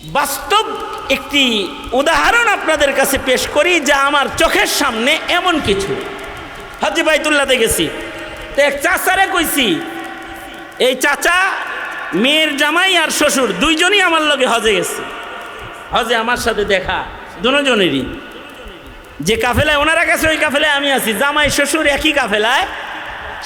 বাস্তব একটি উদাহরণ আপনাদের কাছে পেশ করি, যা আমার চোখের সামনে এমন কিছু। হাজী বাইতুল্লাহতে গেছি, তো এক চাচারে কইছি, এই চাচা মেয়ের জামাই আর শ্বশুর দুইজনই আমার লগে হজে গেছে। হজে আমার সাথে দেখা দুজনেরই, যে কাফেলায় ওনারা গেছে ওই কাফেলায় আমি আছি, জামাই শ্বশুর একই কাফেলায়,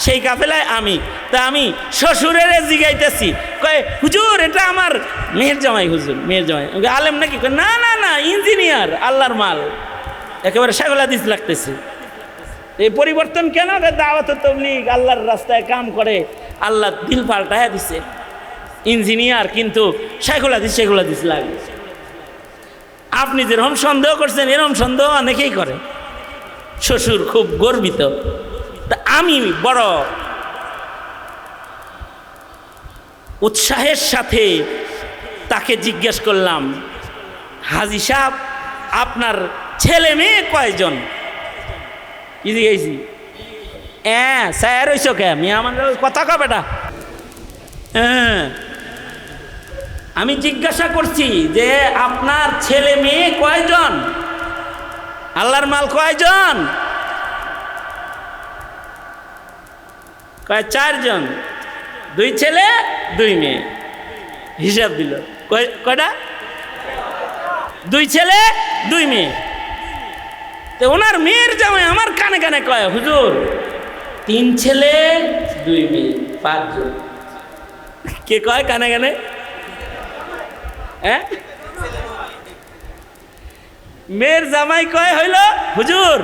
সেই কাফেলায় আমি। তা আমি শ্বশুরের জিগাইতেছি, কয় হুজুর এটা আমার মেয়ের জামাই, হুজুর মেয়ের জামাই। আলেম নাকি? না না না, ইঞ্জিনিয়ার, আল্লাহর মাল, একেবারে শায়খুল হাদিস লাগতেছে। এই পরিবর্তন কেন? দাওয়াত তাবলীগ, আল্লাহর রাস্তায় কাম করে, আল্লাহ দিল পাল্টায় দিছে। ইঞ্জিনিয়ার কিন্তু শায়খুল হাদিস লাগে। আপনি যেরকম সন্দেহ করছেন এরকম সন্দেহ অনেকেই করে। শ্বশুর খুব গর্বিত। তা আমি বড় উৎসাহের সাথে তাকে জিজ্ঞেস করলাম, হাজী সাহেব আপনার ছেলে মেয়ে কয়জন? স্যার হইছ কে? আমার কথা কা বেটা। হ্যাঁ, আমি জিজ্ঞাসা করছি যে আপনার ছেলে মেয়ে কয়জন? আল্লাহর মাল কয়জন? কয় 4 জন, 2 ছেলে 2 মেয়ে। হিসাব দিল, কয়টা? 2 ছেলে 2 মেয়ে। তো ওনার মেয়ের জামাই আমার কানে কানে কয়, হুজুর 3 ছেলে 2 মেয়ে, 5 জন। কে কয় কানে কানে? হ্যাঁ, মেয়ের জামাই কয় হইল হুজুর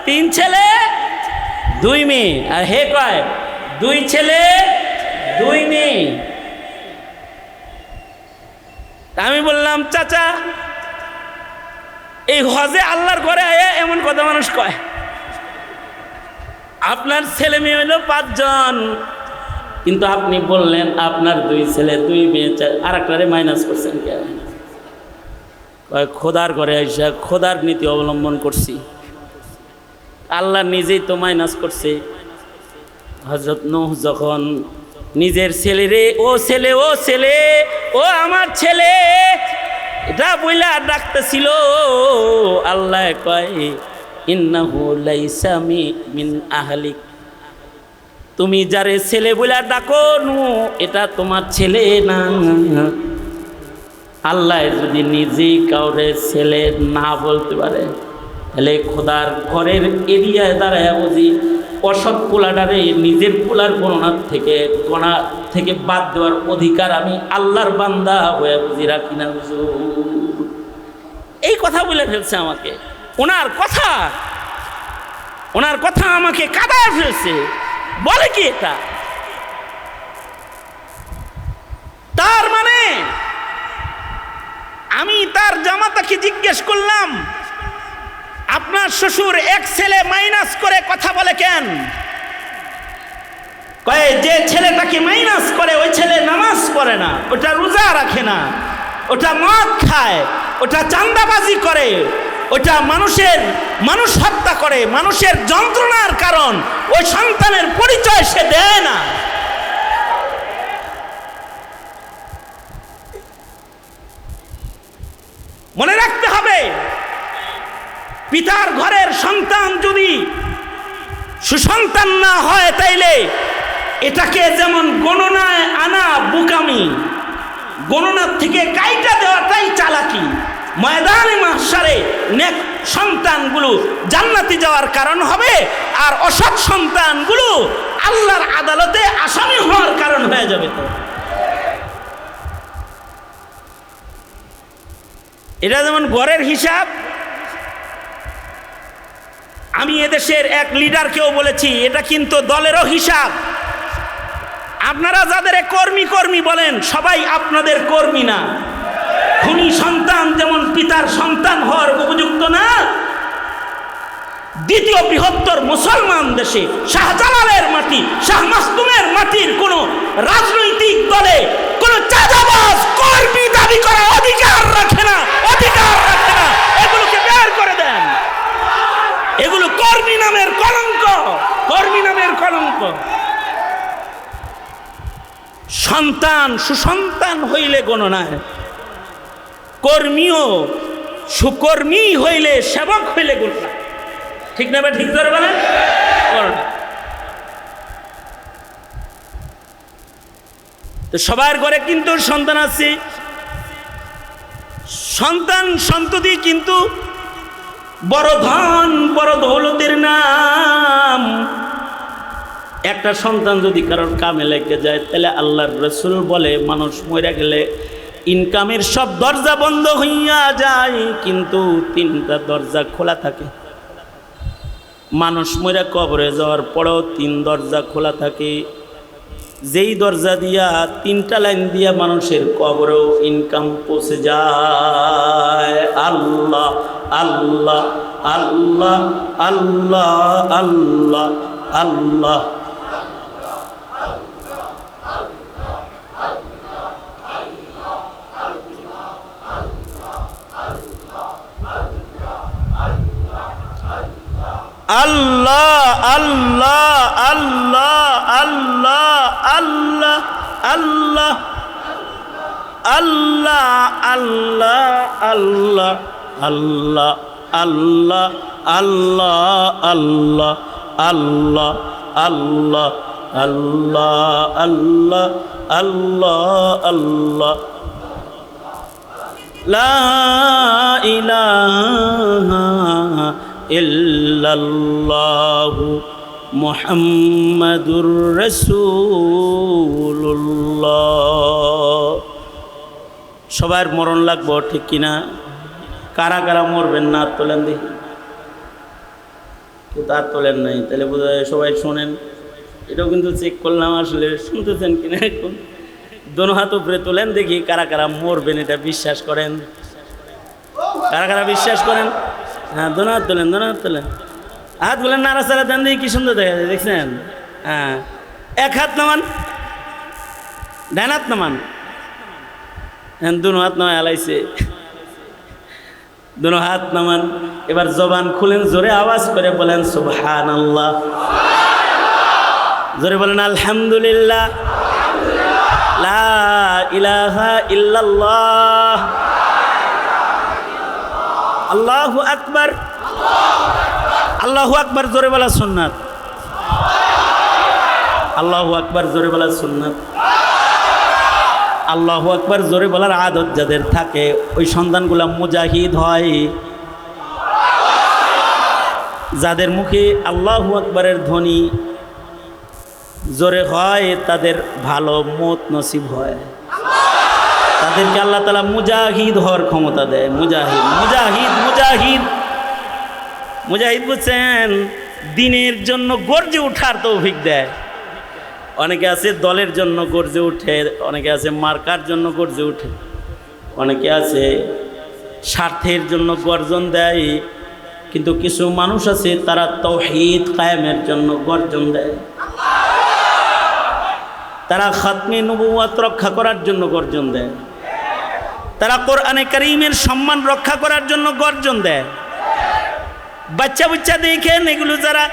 3 ছেলে 2 মেয়ে, আর হে কয় 2 ছেলে 2 মেয়ে। আমি বললাম, চাচা এই হজে আল্লাহর ঘরে আয়া এমন কথা মানুষ কয়? আপনার ছেলে মেয়ে হইল 5 জন, কিন্তু আপনি বললেন আপনার 2 ছেলে 2 মেয়ে, আর একটারে মাইনাস করছেন কেন? খোদার ঘরে আইসা খোদার নীতি অবলম্বন করছি। আল্লাহ নিজেই তো মাইনাস করছে। হযরত নূহ যখন নিজের ছেলেরে ও ছেলে ও ছেলে ও আমার ছেলে এটা বইলা ডাকতেছিল, আল্লাহ কয় ইন্নাহু লাইসা মিন আহলিক, তুমি যারে ছেলে বইলা ডাকো নূহ এটা তোমার ছেলে না। আল্লাহ যদি নিজেই কাউরে ছেলে না বলতে পারে, তাহলে খোদার ঘরের এরিয়ায় দাঁড়ায় বুঝি অসৎ পোলাটারে নিজের পোলার গণনা থেকে বাদ দেওয়ার অধিকার আমি আল্লাহর বান্দা হয়ে বুঝি রাখি না? এই কথা বলে ফেলছে আমাকে। ওনার কথা আমাকে কাঁদায় ফেলছে। বলে কি এটা? তার মানে আমি তার জামাতাকে জিজ্ঞেস করলাম, আপনার শ্বশুর 1 ছেলে মাইনাস করে কথা বলে কেন? কয় যে ছেলেটাকে মাইনাস করে ওই ছেলে নামাজ পড়ে না, ওটা রোজা রাখে না, ওটা মদ খায়, ওটা চাঁদাবাজি করে, ওটা মানুষ হত্যা করে, মানুষের যন্ত্রণার কারণ, ওই সন্তানের পরিচয় সে দেয় না। মনে রাখতে হবে, পিতার ঘরের সন্তান যদি সুসন্তান না হয়, তাইলে এটাকে যেমন গণনায় আনা বোকামি, গণনার থেকে কাইটা দেওয়াটাই চালাকি। ময়দানে মাহশারে নেক সন্তানগুলো জান্নাতি যাওয়ার কারণ হবে, আর অসৎ সন্তানগুলো আল্লাহর আদালতে আসামি হওয়ার কারণ হয়ে যাবে। তো এটা যেমন ঘরের হিসাব। আমি এদেশের এক লিডারকেও বলেছি, এটা কিন্তু দলেরও হিসাব। আপনারা যাদের কর্মী বলেন, সবাই আপনাদের কর্মী না। খুনি সন্তান যেমন পিতার সন্তান হওয়ার উপযুক্ত না, দ্বিতীয় বৃহত্তর মুসলমান দেশে শাহজালালের মাটি, শাহ মাসতুমের মাটির কোন রাজনৈতিক দলে কোন চাঁদাবাজ কর্মী দাবি করার অধিকার রাখে না। এগুলোকে বের করে দেন। এগুলো কর্মী নামের কলঙ্ক। সন্তান সুসন্তান হইলে গণনায়, কর্মীও সুকর্মী হইলে সেবক হইলে গোটা, ঠিক না? ঠিক ধরে বলেন। তো সবার ঘরে কিন্তু সন্তান আছে, সন্তান সন্ততি কিন্তু বড় ধন বড় দৌলতের নাম। একটা সন্তান যদি কারোর কামে লেগে যায়, তাহলে আল্লাহর রাসূল বলে মানুষ মরে গেলে ইনকামের সব দরজা বন্ধ হইয়া যায়, কিন্তু 3টা দরজা খোলা থাকে। মানুষ মরে কবরে যাওয়ার পরেও 3 দরজা খোলা থাকে, যেই দরজা দিয়া 3টা লাইন দিয়া মানুষের কবরেও ইনকাম পৌঁছে যায়। আল্লাহ আল্লাহ আল্লাহ আল্লাহ আল্লাহ আল্লাহ। আল্লাহ আল্লাহ আল্লাহ আল্লাহ আল্লাহ আল্লাহ আল্লাহ আল্লাহ আল্লাহ আল্লাহ আল্লাহ আল্লাহ আল্লাহ আল্লাহ আল্লাহ আল্লাহ আল্লাহ আল্লাহ লা ইলাহা ইল্লাল্লাহু মুহাম্মাদুর রাসূলুল্লাহ। সবার মরণ লাগবো, ঠিক কিনা? কারা কারা মরবেন না তোলেন দেখি। কেউ তার তোলেন নাই, তাহলে বোঝা যায় সবাই শোনেন। এটাও কিন্তু চেক করলাম আসলে শুনতেছেন কিনা। এখন দোনো হাত উপরে তোলেন দেখি কারা কারা মরবেন, এটা বিশ্বাস করেন। কারা কারা বিশ্বাস করেন? হ্যাঁ, দোনো হাত তোলেন, দোনো হাত তোলেন। হাত বলেন নাড়া চাড়া দেন দেখি, কি সুন্দর দেখা যায়, দেখছেন? হ্যাঁ, এক হাত নামান, ডান হাত নামান। হ্যাঁ, দোনো হাত নামায় আলাইছে, দোনো হাত নামান। এবার জবান খুলেন, জোরে আওয়াজ করে বলেন সুবহানাল্লাহ, জোরে বলেন আলহামদুলিল্লাহ, লা ইলাহা ইল্লাল্লাহ, আল্লাহু আকবার। আল্লাহু আকবার জোরে বলা সুন্নাত, আল্লাহু আকবার জোরে বলা সুন্নাত। আল্লাহু আকবার জোরে বলার আদত যাদের থাকে, ওই সন্তানগুলা মুজাহিদ হয়। যাদের মুখে আল্লাহু আকবারের ধ্বনি জোরে হয়, তাদের ভালো মত নসিব হয়। তাদেরকে আল্লাহ তাআলা মুজাহিদ হওয়ার ক্ষমতা দেয়। মুজাহিদ মুজাহিদ মুজাহিদ মুজাহিদ বুঝছেন? দিনের জন্য গর্জে ওঠার তৌফিক দেয়। অনেকে আছে দলের জন্য গর্জে উঠে, অনেকে আছে মার্কার জন্য গর্জে উঠে, অনেকে আছে স্বার্থের জন্য গর্জন দেয়। কিন্তু কিছু মানুষ আছে তারা তাওহীদ কায়েমের জন্য গর্জন দেয়। তারা খাতমে নবুয়ত রক্ষা করার জন্য গর্জন দেয়। তারা কোরআনে কারীমের সম্মান রক্ষা করার জন্য গর্জন দেয়। বাচ্চা বুচ্চা দেখেন, এগুলো যারা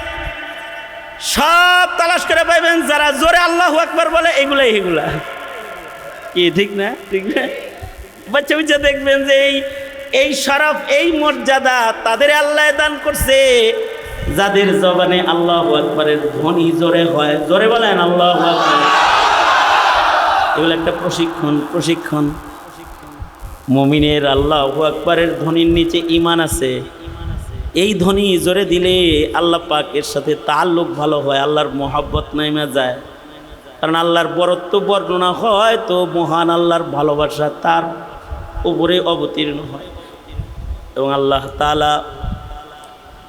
সব তালাশ করে পাইবেন, যারা জোরে আল্লাহু আকবার বলে এগুলাই এগুলা কি, ঠিক না? ঠিক না? বাচ্চা বুচ্চা দেখবেন যে এই শরফ, এই মর্যাদা তাদের আল্লাহ দান করছে যাদের জবানে আল্লাহু আকবারের ধ্বনি জোরে হয়। জোরে বলেন আল্লাহু আকবার। এগুলো একটা প্রশিক্ষণ। প্রশিক্ষণ। মুমিনের আল্লাহু আকবারের ধ্বনির নিচে ঈমান আছে। এই ধ্বনি জোরে দিলে আল্লাহ পাকের সাথে তাল্লুক ভালো হয়, আল্লাহর মহব্বত নাইমা যায়। কারণ আল্লাহর বরত্ব বর্ণনা হয়, তো মহান আল্লাহর ভালোবাসা তার উপরে অবতীর্ণ হয়। এবং আল্লাহ তাআলা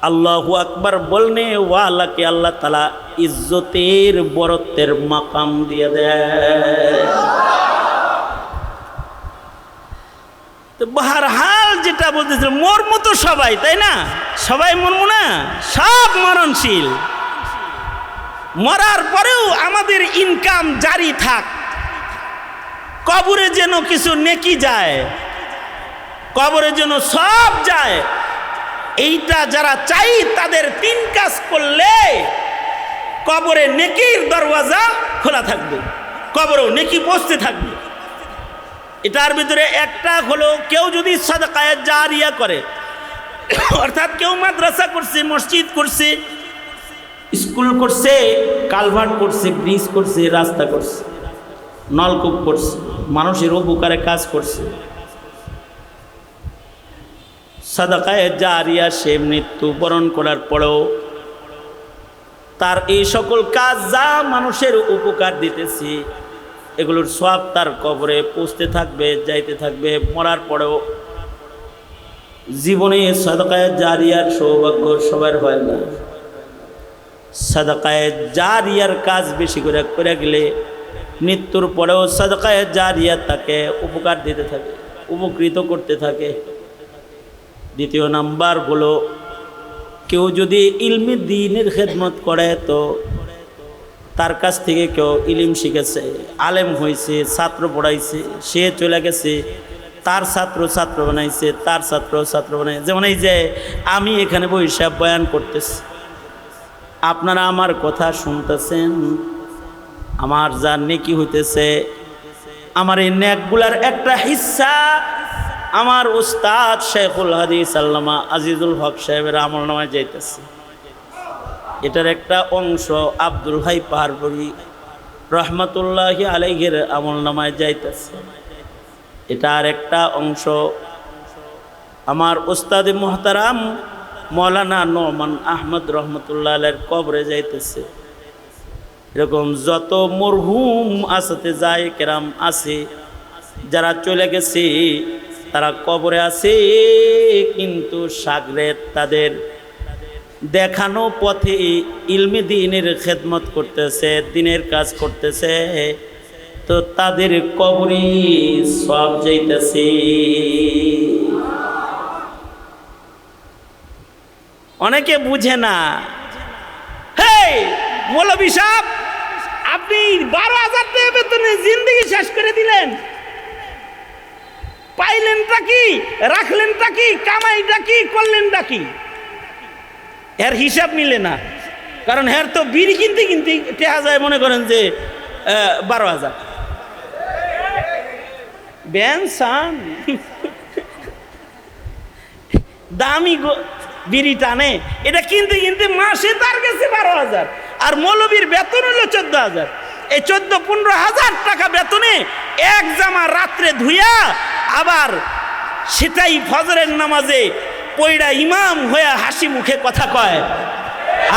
আল্লাহু আকবার বলনে ওয়ালাকে আল্লাহ তাআলা ইজ্জতের বরত্বের মাকাম দিয়ে দেয়। তো বাহরহাল যেটা বলতেছিল, মরমু তো সবাই, তাই না? সবাই মরমু না? সব মরণশীল। মরার পরেও আমাদের ইনকাম জারি থাক, কবরে যেন কিছু নেকি যায়, কবরে যেন সব যায়। এইটা যারা চাই তাদের 3 কাজ করলে কবরে নেকির দরওয়াজা খোলা থাকবে, কবরেও নেকি পৌঁছতে থাকবে। এটার ভিতরে একটা হলো কেউ যদি সাদাকায়ে জারিয়া করে, অর্থাৎ কেউ মাদ্রাসা করছে, মসজিদ করছে, স্কুল করছে, কালভার্ট করছে, ব্রিজ করছে, রাস্তা করছে, নলকূপ করছে, মানুষের উপকারে কাজ করছে, সাদাকায়ে জারিয়া সে মৃত্যুবরণ করার পরেও তার এই সকল কাজ যা মানুষের উপকার দিতেছি এগুলোর সব তার কবরে পৌঁছতে থাকবে, যাইতে থাকবে। মরার পরেও জীবনে সাদাকায়ে জারিয়ার সৌভাগ্য সবার হয় না। সাদাকায়ে জারিয়ার কাজ বেশি করে করে গেলে মৃত্যুর পরেও সাদাকায়ে জারিয়া তাকে উপকার দিতে থাকে, উপকৃত করতে থাকে। দ্বিতীয় নাম্বার হলো কেউ যদি ইলমি দ্বীনের খেদমত করে, তো তার কাছ থেকে কেউ ইলম শিখেছে, আলেম হয়েছে, ছাত্র পড়াইছে, সে চলে গেছে, তার ছাত্র ছাত্র বানাইছে, তার ছাত্র ছাত্র বানাইছে। যেমন এই যে আমি এখানে বসে বয়ান করতেছি, আপনারা আমার কথা শুনতেছেন, আমার যা নেকি হইতেছে, আমার এই নেকগুলার একটা হিস্সা আমার উস্তাদ শেখুল হাদিস আল্লামা আজিজুল হক সাহেবের আমলনামায় যাইতেছে। এটার একটা অংশ আব্দুল হাই পাহাড়পুরি রহমতুল্লাহি আলাইহির আমলনামায় যাইতেছে। এটার একটা অংশ আমার উস্তাদে মুহতারাম মৌলানা নোমান আহমদ রহমতুল্লাহ আলাইহির কবরে যাইতেছে। এরকম যত মরহুম আসাতে যায় কেরাম আছে, যারা চলে গেছে তারা কবরে আছে, কিন্তু সাগরেদ তাদের দেখানো পথে ইলমি দ্বীনের খেদমত করতেছে, দ্বীনের কাজ করতেছে, তো তাদের কবরে সব যাইতেছে। অনেকে বুঝে না। হে মৌলভী সাহেব, আপনি 12,000 টাকা বেতনে জিন্দেগি শেষ করে দিলেন, পাইলেনটা কি, রাখলেনটা কি, কামাইটা কি, করলেনটা কি? এর হিসাব মিলে না। কারণ এর তো বিড়ি কিনতে কিনতে টেহা যায়, মনে করেন যে 12,000 বেনসান দামি বিড়ি টানে, এটা কিনতে কিনতে মাসে তার কাছে 12,000। আর মৌলবীর বেতন হলো 14,000। এই 14-15,000 টাকা বেতনে এক জামা রাত্রে ধুইয়া আবার সেটাই ফজরের নামাজে পয়রা ইমাম হয়ে হাসি মুখে কথা কয়,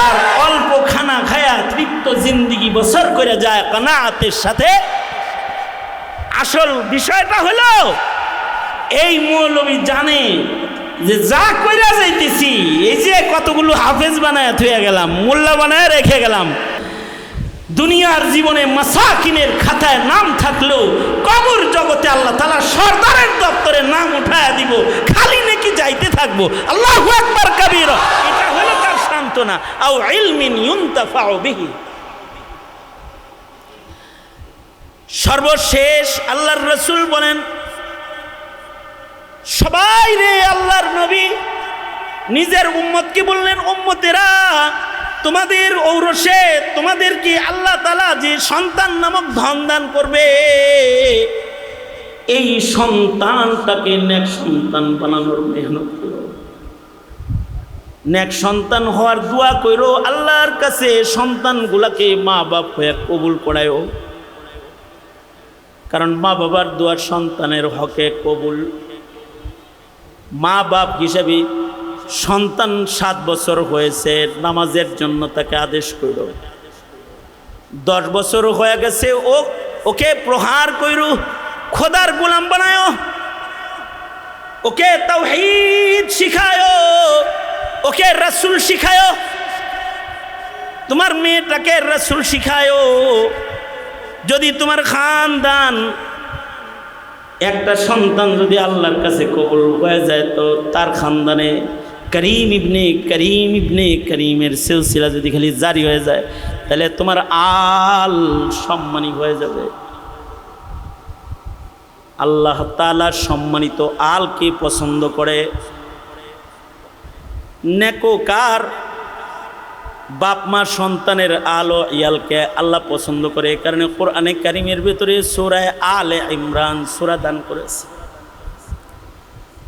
আর অল্প খানা খায়া তৃপ্ত জিন্দিগি বছর করে যায় কানাআতের সাথে। আসল বিষয়টা হলো এই মৌলবী জানে যে যা কইরা যাইতেছি, এই যে কতগুলো হাফেজ বানায় থুয়ে গেলাম, মোল্লা বানায় রেখে গেলাম, দুনিয়ার জীবনে মাসাকিনের খাতায় নাম থাকলেও কবর জগতে আল্লাহ তাআলা সরদারের দপ্তরে নাম উঠায়া দিব, খালি নাকি যাইতে থাকবো। আল্লাহু আকবার কাবীরা। এটা হলো তার সান্ত্বনা। আও ইলমিন ইউনতাফাউ বিহি। সর্বশেষ আল্লাহর রাসূল বলেন, সবাই রে আল্লাহর নবী নিজের উম্মতকে বললেন, উম্মতেরা তোমাদের ঔরসে তোমাদের কি আল্লাহ তাআলা যে সন্তান নামক ধন দান করবে, এই সন্তানটাকে নেক সন্তান বানানোর মেহনত করো, নেক সন্তান হওয়ার দোয়া করো, আল্লাহর কাছে সন্তানগুলাকে মা বাপ হয়ে কবুল করায়ও। কারণ মা বাবার দোয়া সন্তানের হকে কবুল। মা বাপ হিসেবে সন্তান 7 বছর হয়েছে, নামাজের জন্য তাকে আদেশ করল। 10 বছর হয়ে গেছে, ওকে প্রহার কইরু, খোদার গোলাম বানায়, ওকে তাওহীদ শিখায়, ওকে রাসূল শিখায়, তোমার মেয়েটাকে রাসূল শিখায়। যদি তোমার খানদান একটা সন্তান যদি আল্লাহর কাছে কবুল হয়ে যায়, তো তার খানদানে করিম ইবনে করিমের সিলসিলা যদি খালি জারি হয়ে যায়, তাহলে তোমার আল সম্মানী হয়ে যাবে। আল্লাহ তাআলা সম্মানিত আলকে পছন্দ করে। নেককার বাপ মা সন্তানের আলো ইয়ালকে আল্লাহ পছন্দ করে, এই কারণে কোরআনে কারিমের ভিতরে সূরা আলে ইমরান সূরা দান করেছে।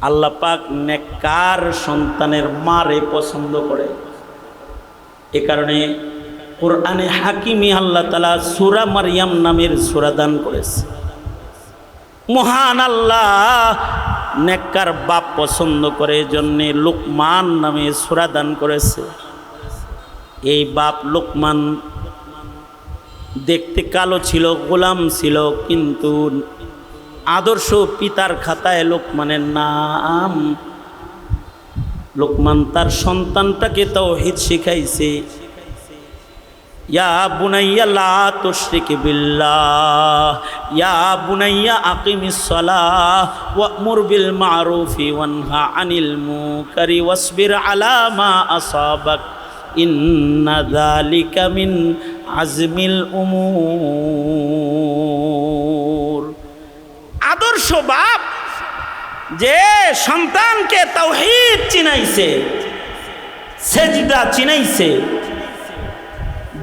আল্লাহ পাক নেককার সন্তানের মারে পছন্দ করে, এ কারণে কোরআনে হাকিমে আল্লাহ তাআলা সূরা মারইয়াম নামের সূরা দান করেছে। মহান আল্লাহ নেককার বাপ পছন্দ করে, জন্য লুকমান নামে সূরা দান করেছে। এই বাপ লুকমান দেখতে কালো ছিল, গোলাম ছিল, কিন্তু আদর্শ পিতার খাতায় লুকমানের নাম। লুকমান তার সন্তানটাকে তাওহীদ শিখাইছে। ইয়া বুনাইয়া লা তুশরিক বিল্লাহ, ইয়া বুনাইয়া আকিমিস সালাহ ওয়া'মুর বিল মা'রুফি ওয়ানহা আনিল মুনকারি ওয়াসবির আলা মা আসাবাক ইন্না যালিকা মিন আজমিল উমুর। আদর্শ বাপ যে সন্তানকে তাওহীদ চিনাইছে, সেজদা চিনাইছে,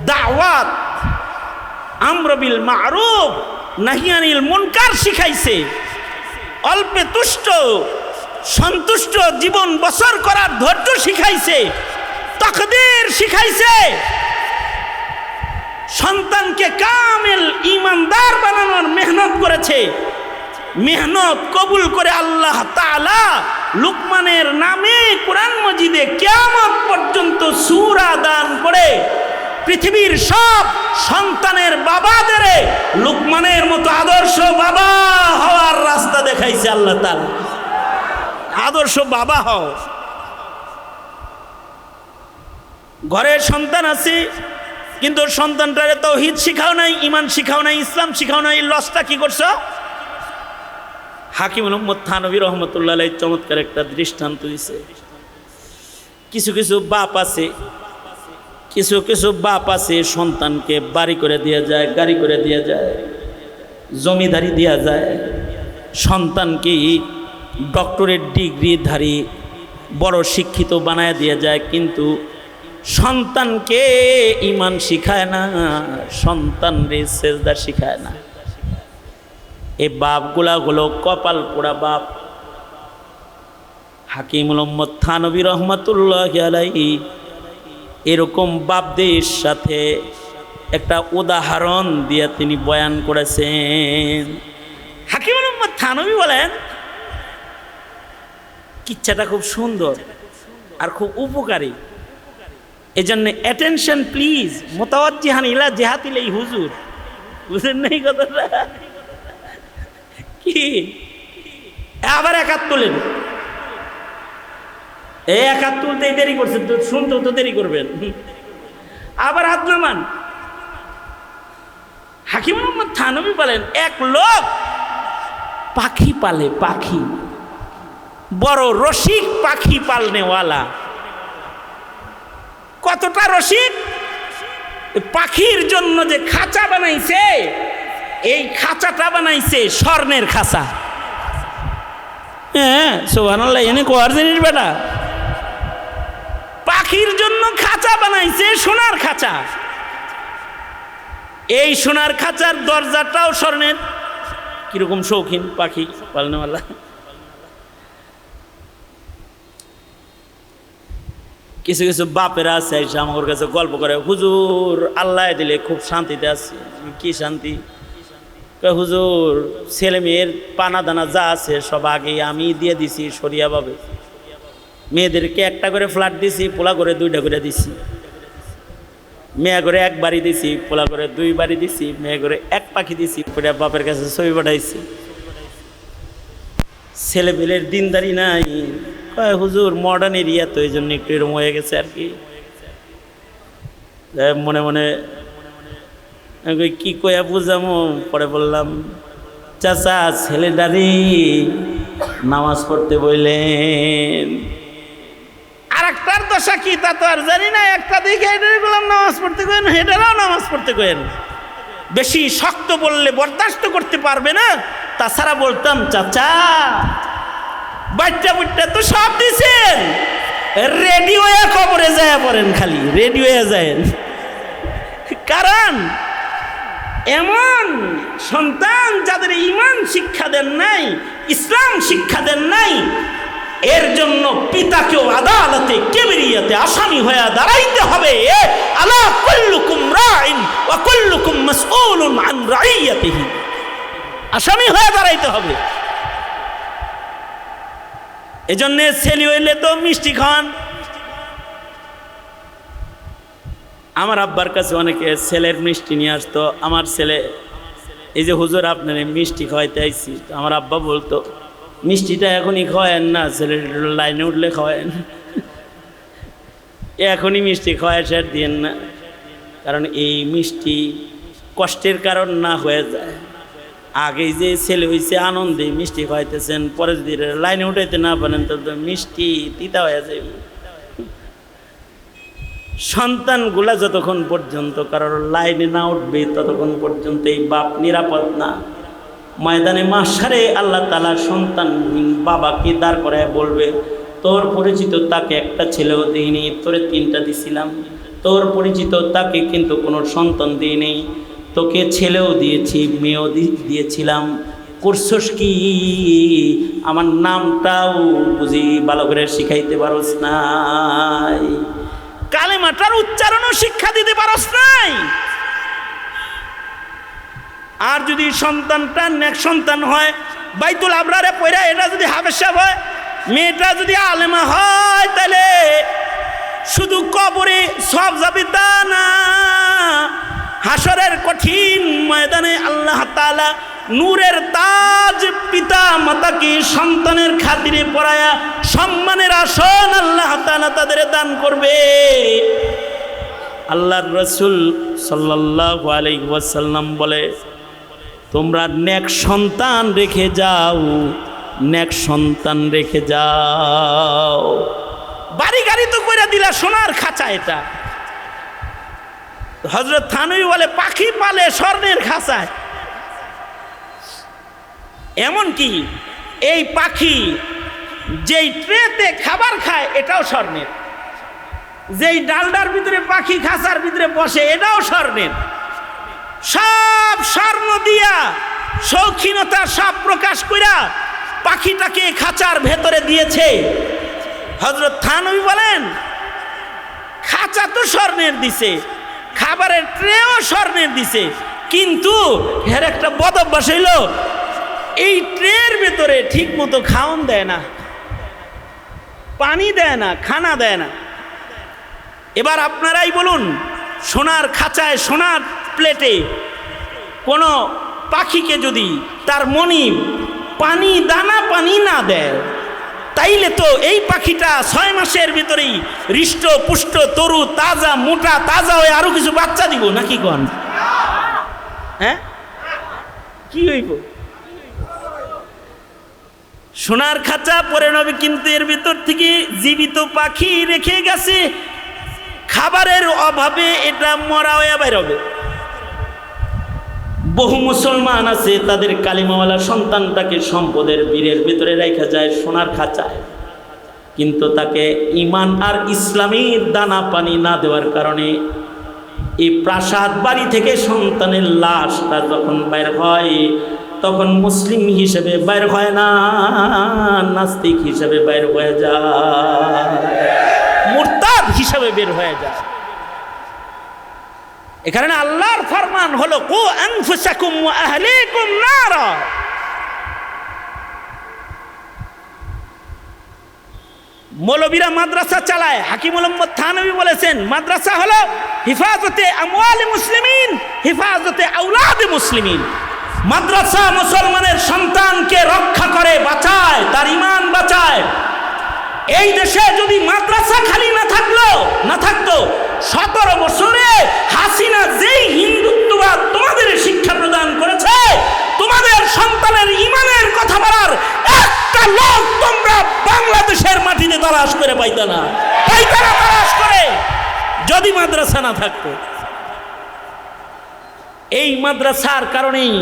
দাওয়াত, আমর বিল মা'রুফ নাহি আনিল মুনকার শিখাইছে, অল্পে তুষ্ট সন্তুষ্ট জীবন বসর করার ধৈর্য শিখাইছে, তাকদীর শিখাইছে, সন্তানকে কামিল ঈমানদার বানানোর মেহনত করেছে। মেহনত কবুল করে আল্লাহ তাআলা লুকমানের নামে কোরআন মাজিদে কিয়ামত পর্যন্ত সূরা দান করে পৃথিবীর সব সন্তানের বাবাদের লুকমানের মতো আদর্শ বাবা হওয়ার রাস্তা দেখাইছে আল্লাহ তাআলা। আদর্শ বাবা হও। ঘরের সন্তান আছে, কিন্তু সন্তানটারে তাওহীদ শিখাও নাই, ঈমান শিখাও নাই, ইসলাম শিখাও নাই, লসটা কি করছো? হাকিম মুহাম্মদ থানভী রহমতুল্লাহ আলাইহি চমৎকার একটা দৃষ্টান্ত দিছে। কিছু কিছু বাপ আছে সন্তানকে বাড়ি করে দেয়া যায়, গাড়ি করে দেয়া যায়, জমিদারি দেয়া যায়, সন্তানকে ডক্টরেট ডিগ্রিধারী বড় শিক্ষিত বানায় দেয়া যায়, কিন্তু সন্তানকে ঈমান শিখায় না, সন্তানরে সেজদা শিখায় না। এই বাপগুলা হলো কপাল পোড়া বাপ। হাকিম মুহাম্মদ থানভী রহমতুল্লাহ আলাইহি এরকম বাপদের সাথে একটা উদাহরণ দিয়ে তিনি বয়ান করেছেন। হাকিম মুহাম্মদ থানভী বলেন, কিচ্ছাটা খুব সুন্দর আর খুব উপকারী, এজন্য অ্যাটেনশন প্লিজ, মুতাওয়াজ্জিহান ইলা জিহাতিল হুজুর। বুঝেন নাই কথাটা কি? আবার একাত তোলেন, এই একাত তুলতে দেরি করছেন তো, শুনতেও তো দেরি করবেন। আবার হাত নামান। হাকিম মুহাম্মদ থানভী বলেন, এক লোক পাখি পালে, পাখি, বড় রসিক পাখি পালনেওয়ালা। কতটা রসিক! পাখির জন্য যে খাঁচা বানাইছে, এই খাঁচাটা বানাইছে স্বর্ণের খাঁচা। হ্যাঁ, সুবহানাল্লাহ, এনে কোয়ার জিনিস বেটা। পাখির জন্য খাঁচা বানাইছে, সোনার খাঁচা। এই সোনার খাঁচার দরজাটাও স্বর্ণের। কিরকম শৌখিন পাখি পালনেওয়ালা! কিছু কিছু বাপেরা আছে আমার কাছে গল্প করে, হুজুর আল্লাহ দিলে খুব শান্তিতে আছি। কি শান্তি? হুজুর ছেলে মেয়ের পানা দানা যা আছে সব আগে আমি দিয়ে দিছি সরিয়াভাবে। মেয়েদেরকে একটা করে ফ্ল্যাট দিছি, পোলা করে দুইটা করে দিছি। মেয়ে করে এক বাড়ি দিছি, পোলা করে দুই বাড়ি দিছি। মেয়ে করে এক পাখি দিছি, বাপের কাছে ছবি পাঠাইছি। ছেলে মেয়ের দিনদারি নাই। হুজুর মডার্ন এরিয়া তো, এই জন্য একটু এরকম হয়ে গেছে আর কি। মনে মনে কি কয়া বুঝামো, পরে বললাম, চাচা ছেলেটারি নামাজ পড়তে বললেন। আর একটার দশা কি তা তো আর জানি না। একটা দিকে এটাই বললাম নামাজ পড়তে কেন, হেটারাও নামাজ পড়তে কেন। বেশি শক্ত বললে বরদাস্ত করতে পারবে না, তাছাড়া বলতাম, চাচা বাচ্চা বুচ্চা তো সব দিছেন, রেডি হয়ে কবরে যায় পড়েন, খালি রেডি হয়ে যায়। কারণ এমন সন্তান যাদের ঈমান শিক্ষা দেন নাই, ইসলাম শিক্ষা দেন নাই, এর জন্য পিতাকেও আদালতে কিবরিয়াতে আসামি হয়ে দাঁড়াইতে হবে। আলা কুল্লুকুম রাইন ওয়া কুল্লুকুম মাসউলুন আন রাইয়াতিহি, আসামি হয়ে দাঁড়াইতে হবে। এজন্য ছেলে হইলে তো মিষ্টি খান। আমার আব্বার কাছে অনেকে ছেলের মিষ্টি নিয়ে আসতো। আমার ছেলে, এই যে হুজুর আপনার মিষ্টি খাওয়াইতে আইছি, আমার আব্বা বলতো মিষ্টিটা এখনই খাওয়ায়েন না, ছেলের লাইনে উঠলে খাওয়ায়েন, এখনই মিষ্টি খাওয়ায় সের দিয়েন না, কারণ এই মিষ্টি কষ্টের কারণ না হয়ে যায়। আগে যে ছেলে হয়েছে আনন্দে মিষ্টি খাওয়াইতেছেন, পরে যদি লাইনে উঠাইতে না পারেন তো মিষ্টি তিতা হয়ে যায়। সন্তানগুলা যতক্ষণ পর্যন্ত কারোর লাইনে না উঠবে ততক্ষণ পর্যন্ত এই বাপ নিরাপদ না। ময়দানে মাশারে আল্লাহ তাআলা সন্তানহীন বাবাকে দাঁড় করায় বলবে, তোর পরিচিত তাকে একটা ছেলেও দিইনি, তোরে 3টা দিছিলাম। তোর পরিচিত তাকে কিন্তু কোনো সন্তান দিইনি, তোকে ছেলেও দিয়েছি, মেয়েও দিয়েছিলাম, করছস কি? আমার নামটাও বুঝি ভালো করে শিখাইতে পারস নাই, কালেমাটার উচ্চারণও শিক্ষা দিতে পারস নাই। আর যদি সন্তানটা নেক সন্তান হয়, বাইতুল আবরারে পড়া এটা যদি হাফেজ সাহেব হয়, মেয়েটা যদি আলেমা হয়, তাহলে শুধু কবরে সব যাবে তা না, হাসরের কঠিন ময়দানে আল্লাহ তাআলা নূরের তাজ পিতা মাতাকে সন্তানের খাতিরে পরায়া সম্মানের আসন আল্লাহ তাআলা তাদের দান করবে। আল্লাহর রাসূল সাল্লাল্লাহু আলাইহি ওয়াসাল্লাম বলে, তোমরা নেক সন্তান রেখে যাও, নেক সন্তান রেখে যাও। বাড়ি গাড়ি তো করে দিলা, সোনার খাঁচা এটা। হযরত থানভী বলে পাখি পালে স্বর্ণের খাঁচায়। এমন কি এই পাখি যেই ট্রেতে খাবার খায় এটাও স্বর্ণের, যেই ডালডার ভিতরে পাখি খাঁচার ভিতরে বসে এটাও স্বর্ণের। সব স্বর্ণ দিয়া শৌখিনতা সব প্রকাশ কইরা পাখিটাকে খাঁচার ভেতরে দিয়েছে। হযরত থানভী বলেন, খাঁচা তো স্বর্ণের দিছে, খাবারের ট্রেও স্বর্ণের দিছে, কিন্তু এর একটা বদ অভ্যাস হইল, এই ট্রের ভেতরে ঠিক মতো খাওন দেয় না, পানি দেয় না, খানা দেয় না। এবার আপনারাই বলুন, সোনার খাঁচায় সোনার প্লেটে কোনো পাখিকে যদি তার মনি পানি দানা পানি না দেয়, তাইলে তো এই পাখিটা 6 মাসের ভিতরেই হৃষ্ট পুষ্ট তরু তাজা মোটা তাজা হয়ে আরো কিছু বাচ্চা দিব নাকি কোন? হ্যাঁ, কি হইব? সোনার খাঁচা পরে নবী কিন্তু এর ভিতর থেকে জীবিত পাখি রেখে গেছে, খাবারের অভাবে এটা মরা হয়ে বের হবে। বহু মুসলমান আছে তাদের কালিমাওয়ালা সন্তানটাকে সম্পদের বীরের ভিতরে রেখে যায় সোনার খাঁচায়, কিন্তু তাকে ঈমান আর ইসলামের দানা পানি না দেওয়ার কারণে এই প্রাসাদ বাড়ি থেকে সন্তানের লাশটা যখন বের হয় তখন মুসলিম হিসেবে বের হয় না, নাস্তিক হিসেবে বের হয়ে যায়, মুরতাদ হিসেবে বের হয়ে যায়। এখানে আল্লাহর ফরমান হলো কু আনফুসাকুম ওয়া আহলিকুম নারা। মৌলবীরা মাদ্রাসা চালায়, হাকিমুল উম্মত থানভী বলেছেন মাদ্রাসা হলো হিফাজতে আমওয়ালি মুসলিমিন, হিফাজতে আওলাদি মুসলিমিন। মাদ্রাসা মুসলমানের সন্তানকে রক্ষা করে, বাঁচায়, তার ঈমান বাঁচায়। এই দেশে যদি মাদ্রাসা খালি না থাকতো 17 বছরে হাসিনা যেই হিন্দুত্ববাদ তোমাদের শিক্ষা প্রদান করেছে, তোমাদের সন্তানের ঈমানের কথা বলার একটা লোক তোমরা বাংলাদেশের মাটিতে তালাশ করে পাইতা না তালাশ করে, যদি মাদ্রাসা না থাকতো। এই মাদ্রাসার কারণেই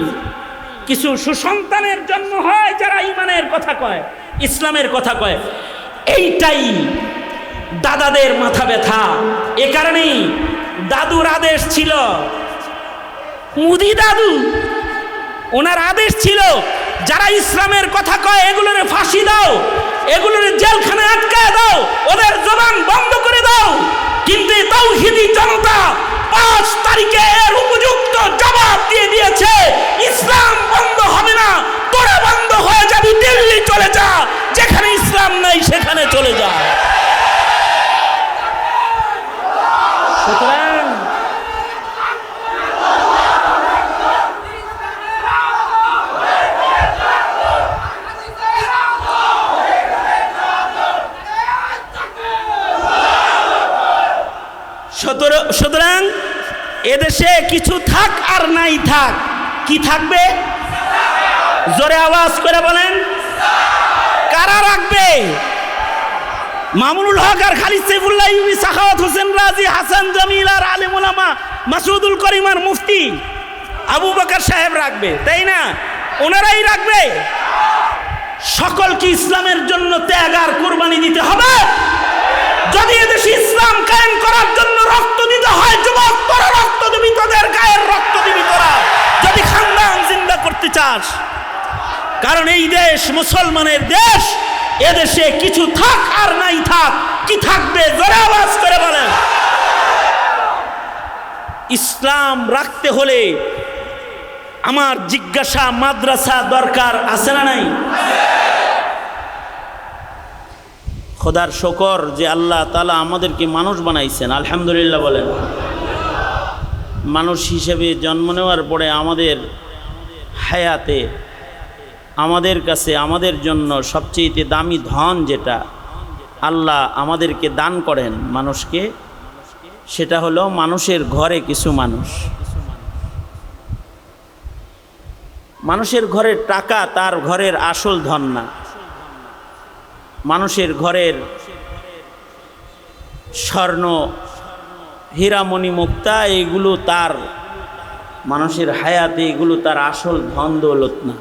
কিছু সুসন্তানের জন্ম হয় যারা ঈমানের কথা কয়, ইসলামের কথা কয়। এইটাই দাদাদের মাথা ব্যথা। এ কারণেই দাদুর আদেশ ছিল, মুদি দাদু ওনার আদেশ ছিল, যারা ইসলামের কথা কয় এগুলোর ফাঁসি দাও, এগুলোর জেলখানায় আটকায় দাও, ওদের জবান বন্ধ করে দাও। কিন্তু তাওহীদি জনতা 5 তারিখে এর উপযুক্ত জবাব দিয়ে দিয়েছে, ইসলাম বন্ধ হবে না, তোরা বন্ধ হয়ে যাবি, দিল্লি চলে যা, যেখানে ইসলাম নাই সেখানে চলে যা। সুতরাং সুতরাং এদেশে কিছু থাক আর নাই থাক, কি থাকবে? জোরে আওয়াজ করে বলেন, কারা রাখবে? মামুনুল হক আর খালিদ সাইফুল্লাহ ইউবি, সাখাওয়াত হোসেন রাজি, হাসান জামিল আর আলেম ওলামা, মাসুদুল করিম আর মুফতি আবু বকর সাহেব রাখবে, তাই না? ওনারাই রাখবে। সকলকে ইসলামের জন্য ত্যাগ আর কুরবানি দিতে হবে। যদি এদেশে ইসলাম কায়েম করার জন্য রক্ত দিতে হয়, যুবক তোরা রক্ত দিবি, তোদের গায়ের রক্ত দিবি তোরা, যদি খানদান জিন্দা করতে চাস। কারণ এই দেশ মুসলমানের দেশ, এদেশে কিছু থাক আর নাই থাক, কি থাকবে? জোরে আওয়াজ করে বলেন। ইসলাম রাখতে হলে আমার জিজ্ঞাসা, মাদ্রাসা দরকার আছে না নাই? খোদার শুকর যে আল্লাহ তাআলা আমাদেরকে মানুষ বানাইছেন, আলহামদুলিল্লাহ বলেন। মানুষ হিসেবে জন্ম নেওয়ার পরে আমাদের হায়াতে আমাদের কাছে আমাদের জন্য সবচেয়ে দামি ধন যেটা আল্লাহ আমাদেরকে দান করেন মানুষকে, সেটা হলো মানুষের ঘরে কিছু মানুষ। মানুষের ঘরের টাকা তার ঘরের আসল ধন না। মানুষের ঘরের স্বর্ণ, হীরামণি, মুক্তা, এগুলো তার মানুষের হায়াতে এগুলো তার আসল ধন দৌলত না।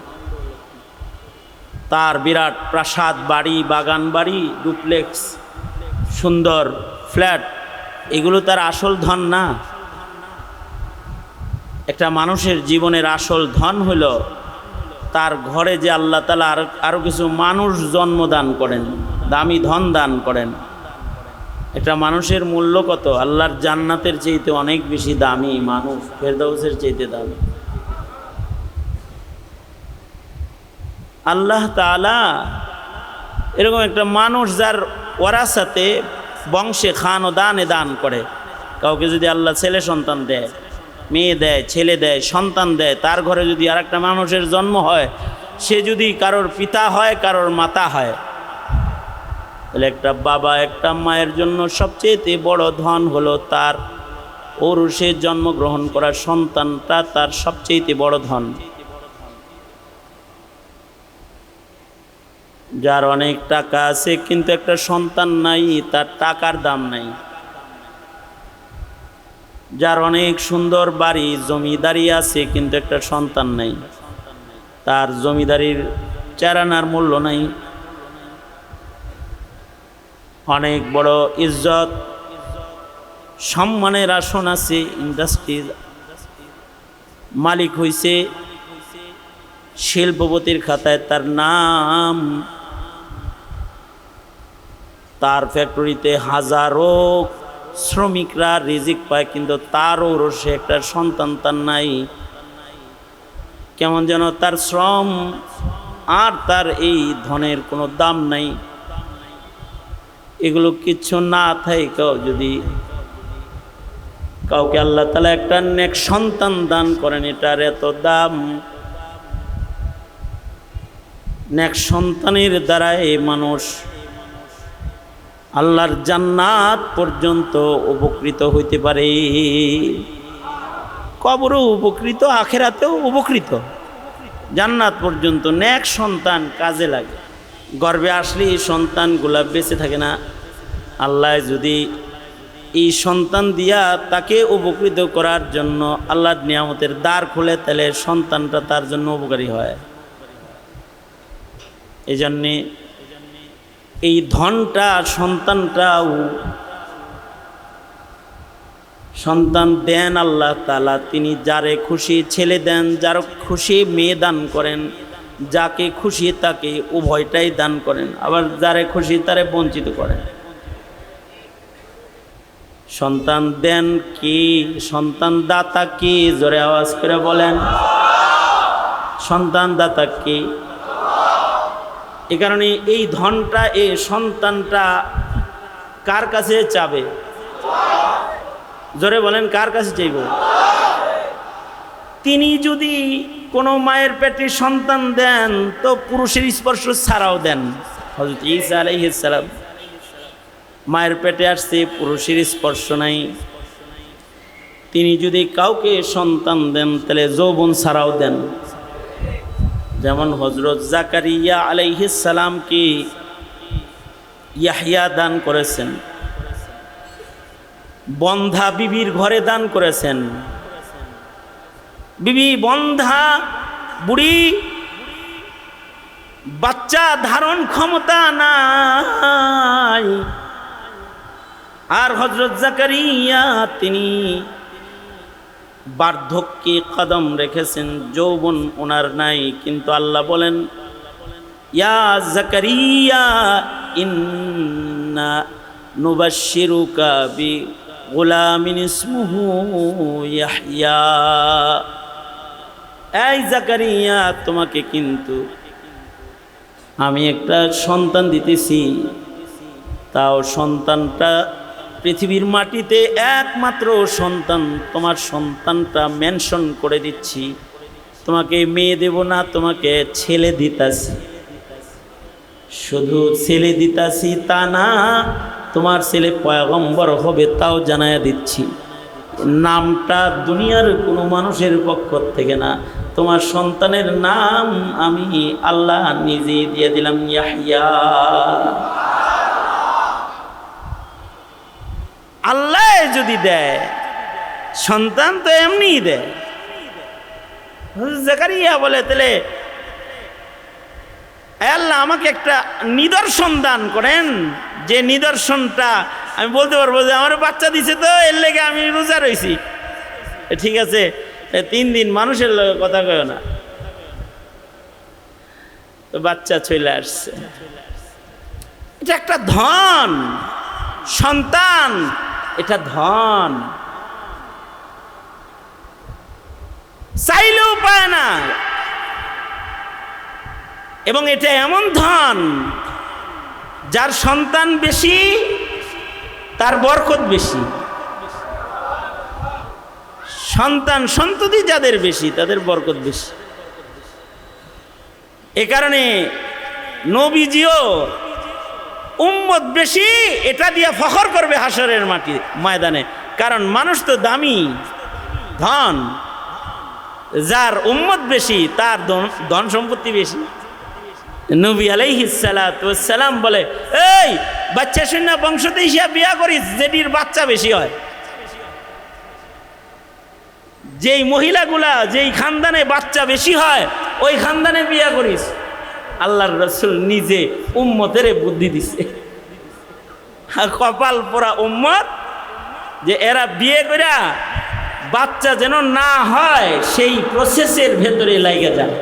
তার বিরাট প্রাসাদ বাড়ি, বাগান বাড়ি, ডুপ্লেক্স, সুন্দর ফ্ল্যাট, এগুলো তার আসল ধন না। একটা মানুষের জীবনের আসল ধন হলো তার ঘরে যে আল্লাহ তাআলা আরো কিছু মানুষ জন্মদান করেন, দামি ধন দান করেন। একটা মানুষের মূল্য কত? আল্লাহর জান্নাতের চাইতে অনেক বেশি দামি মানুষ, ফেরদাউসের চাইতে দামি। আল্লাহ তাআলা এরকম একটা মানুষ যার ওয়ারাসাতে বংশে খান ও দানে দান করে। কাউকে যদি আল্লাহ ছেলে সন্তান দেয়, মেয়ে দেয়, ছেলে দেয়, সন্তান দেয়, তার ঘরে যদি আর একটা মানুষের জন্ম হয়, সে যদি কারোর পিতা হয়, কারোর মাতা হয়, তাহলে একটা বাবা একটা মায়ের জন্য সবচেয়ে বড় ধন হলো তার ঔরসে জন্মগ্রহণ করা সন্তানটা, তার সবচেয়ে বড় ধন। যার অনেক টাকা আছে কিন্তু একটা সন্তান নাই, তার টাকার দাম নাই। যার অনেক সুন্দর বাড়ি, জমিদারি আছে কিন্তু একটা সন্তান নাই, তার জমিদারির চারানার মূল্য নাই। অনেক বড় ইজ্জত সম্মানের আসন আছে, ইন্ডাস্ট্রির মালিক হইছে, শিল্পপতির খাতায় তার নাম, তার ফ্যাক্টরিতে হাজারো শ্রমিকরা রিজিক পায়, কিন্তু তারও রসে একটা সন্তান তার নাই। কেমন যেন তার শ্রম আর তার এই ধনের কোনো দাম নাই। এগুলো কিচ্ছু না থাকেও যদি কাউকে আল্লাহ তাআলা একটা নেক সন্তান দান করেন, এটার এত দাম। নেক সন্তানের দ্বারা এই মানুষ আল্লাহর জান্নাত পর্যন্ত উপকৃত হইতে পারে, কবরও উপকৃত, আখিরাতেও উপকৃত, জান্নাত পর্যন্ত নেক সন্তান কাজে লাগে। গর্ভে আসলে এই সন্তানগুলা বেঁচে থাকে না। আল্লাহ যদি এই সন্তান দিয়া তাকে উপকৃত করার জন্য আল্লাহর নিয়ামতের দ্বার খুলে, তাহলে সন্তানটা তার জন্য উপকারী হয়। এই জন্যে এই ধনটা সন্তানটাও সন্তান দেন আল্লাহ তাআলা, তিনি যারে খুশি ছেলে দেন, যার খুশি মেয়ে দান করেন, যাকে খুশি তাকে উভয়টাই দান করেন, আবার যারে খুশি তারে বঞ্চিত করেন। সন্তান দেন কি, সন্তান দাতা কি? জোরে আওয়াজ করে বলেন, সন্তান দাতা কি? এ কারণে এই ধনটা, এই সন্তানটা কার কাছে চাবে? জোরে বলেন, কার কাছে চাইব? তিনি যদি কোনো মায়ের পেটে সন্তান দেন তো পুরুষের স্পর্শ ছাড়াও দেন। হযরত ঈসা আলাইহিস সালাম মায়ের পেটে আসছে, পুরুষের স্পর্শ নাই। তিনি যদি কাউকে সন্তান দেন তাহলে যৌবন ছাড়াও দেন। যেমন হযরত জাকারিয়া আলাইহিস সালামকে ইয়াহইয়া দান করেছেন, বন্ধা বিবির ঘরে দান করেছেন। বিবি বন্ধা বুড়ি, বাচ্চা ধারণ ক্ষমতা নাই, আর হযরত জাকারিয়া তিনি বার্ধক্যে কদম রেখেছেন, যৌবন ওনার নাই। কিন্তু আল্লাহ বলেন, ইয়া জাকারিয়া ইন্না নুবাশশিরুকা বি গুলামিন ইসমুহু ইয়াহইয়া। এই জাকারিয়া, তোমাকে কিন্তু আমি একটা সন্তান দিতেছি, তাও সন্তানটা পৃথিবীর মাটিতে একমাত্র সন্তান, তোমার সন্তানটা মেনশন করে দিচ্ছি, তোমাকে মেয়ে দেব না, তোমাকে ছেলে দিতাছি। শুধু ছেলে দিতাছি তা না, তোমার ছেলে পয়গম্বর হবে তাও জানায়া দিচ্ছি। নামটা দুনিয়ার কোনো মানুষের পক্ষ থেকে না, তোমার সন্তানের নাম আমি আল্লাহ নিজেই দিয়ে দিলাম, ইয়াহইয়া। আল্লাহ যদি দেয় সন্তান তো এমনিই দেয়। জাকারিয়া বলে, তাহলে আল্লাহ আমাকে একটা নিদর্শন দান করেন, যে নিদর্শনটা আমি বলতে পারবো যে আমার বাচ্চা দিছে, তো এর লেগে আমি রোজা রয়েছি। ঠিক আছে, 3 দিন মানুষের কথা কয় না, তো বাচ্চা চলে আসছে। এটা একটা ধন, সন্তান এটা ধন, চাইলেও পায় না। এবং এটা এমন ধন, যার সন্তান বেশি তার বরকত বেশি। সন্তান সন্ততি যাদের বেশি তাদের বরকত বেশি। এ কারণে নবীজিও উম্মত বেশি এটা দিয়ে ফখর করবে হাসরের মাটি ময়দানে। কারণ মানুষ তো দামি ধন, যার উম্মত বেশি তার ধন সম্পত্তি বেশি। নবী আলাইহিস সালাতু ওয়াস সালাম বলে, এই বাচ্চা শূন্য বংশতে হিসাব বিয়া করিস যেটির বাচ্চা বেশি হয়। যেই মহিলাগুলা যেই খানদানে বাচ্চা বেশি হয় ওই খানদানে বিয়া করিস। আল্লাহর রাসূল নিজে উম্মতের বুদ্ধি দিছে। কপাল পোড়া উম্মত, যে এরা বিয়ে কইরা বাচ্চা যেন না হয় সেই প্রসেসের ভেতরে লাগে যায়।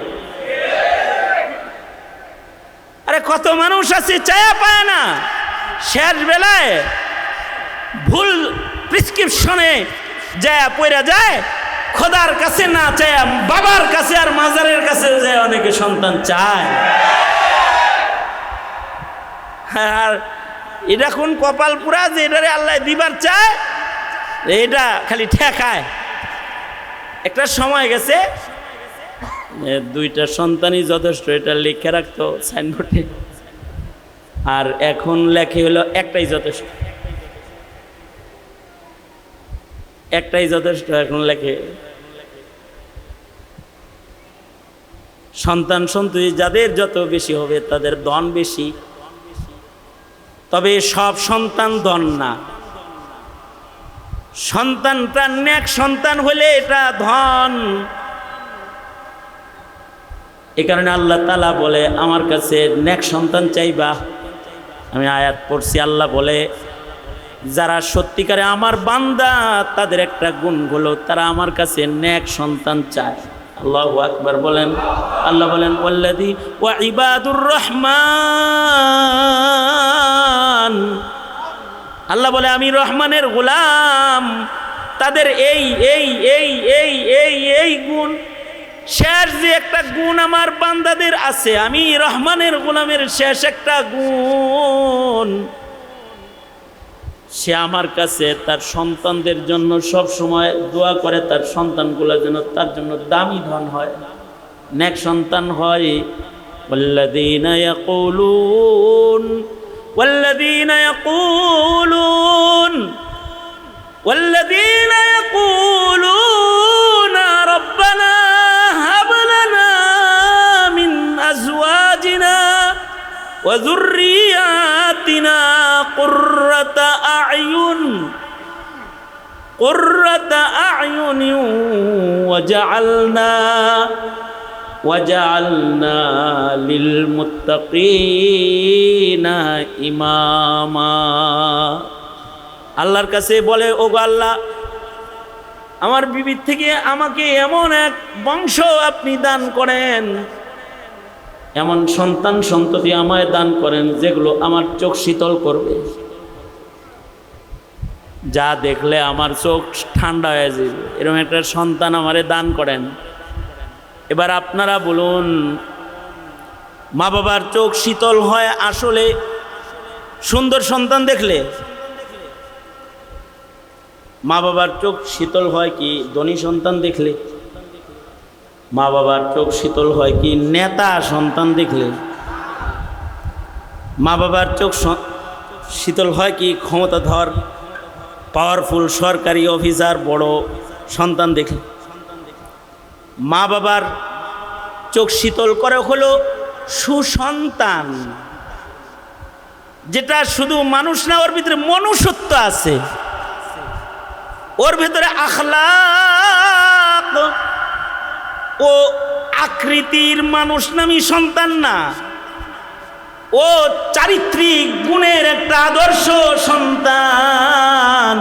আরে কত মানুষ আছে চায়া পায় না, শেষ বেলায় ভুল প্রেসক্রিপশনে যায় পয়রা যায়, খোদার কাছে না চায়া বাবার কাছে আর মাজারের কাছে যায় অনেকে সন্তান চায়। আর এটা কোন কপাল পুরা যে এটারে আল্লাহ দিবার চায়, এটা খালি ঠেকায়। একটা সময় গেছে 2টা সন্তানই যথেষ্ট, এটা লিখে রাখতো সাইনবোর্ডে। আর এখন লেখে হলো একটাই যথেষ্ট, একটাই যথেষ্ট। এখন লেখে সন্তান সন্ততি যাদের যত বেশি হবে তাদের ধন বেশি। তবে সব সন্তান ধন না, সন্তানটা নেক সন্তান হলে এটা ধন। এ কারণে আল্লাহ তাআলা বলে, আমার কাছে নেক সন্তান চাইবা, আমি আয়াত পড়ছি, আল্লাহ বলে যারা সত্যিকারে আমার বান্দা তাদের একটা গুণ হলো তারা আমার কাছে নেক সন্তান চায়। আল্লাহু আকবার বলেন। আল্লাহ বলেন ওয়াল্লাযী ওয়া ইবাদুর রহমান, আল্লাহ বলে আমি রহমানের গোলাম, তাদের এই এই এই এই এই এই গুণ, শেষ যে একটা গুণ আমার বান্দাদের আছে, আমি রহমানের গোলামের শেষ একটা গুণ, সে আমার কাছে তার সন্তানদের জন্য সব সময় দোয়া করে, তার সন্তানগুলো যেন তার জন্য দামি ধন হয়, নেক সন্তান হয়। ওয়াল্লাযীনা ইয়াকুলুন والذين يقولون ربنا هب لنا من أزواجنا وذرياتنا قرة أعين وجعلنا للمتقين ইমামা। আল্লাহর কাছে বলে, ও গো আল্লাহ, আমার বিবির থেকে আমাকে এমন এক বংশ আপনি দান করেন, এমন সন্তান সন্ততি আমায় দান করেন যেগুলো আমার চোখ শীতল করবে, যা দেখলে আমার চোখ ঠান্ডা হয়ে যাবে, এরকম একটা সন্তান আমারে দান করেন। এবার আপনারা বলুন, মা বাবার চোখ শীতল হয় আসলে সুন্দর সন্তান দেখলে? মা বাবার চোখ শীতল হয় কি ধনী সন্তান দেখলে? মা বাবার চোখ শীতল হয় কি নেতা সন্তান দেখলে? মা বাবার চোখ শীতল হয় কি ক্ষমতাধর পাওয়ারফুল সরকারি অফিসার বড় সন্তান দেখলে? মা বাবার চোখ শীতল করে হলো সুসন্তান, যেটা শুধু মানুষ না, ওর ভিতরে মনুষ্যত্ব আছে, ওর ভিতরে আখলাক ও আকৃতির মানুষ নামী সন্তান না, ও চারিত্রিক গুণের একটা আদর্শ সন্তান।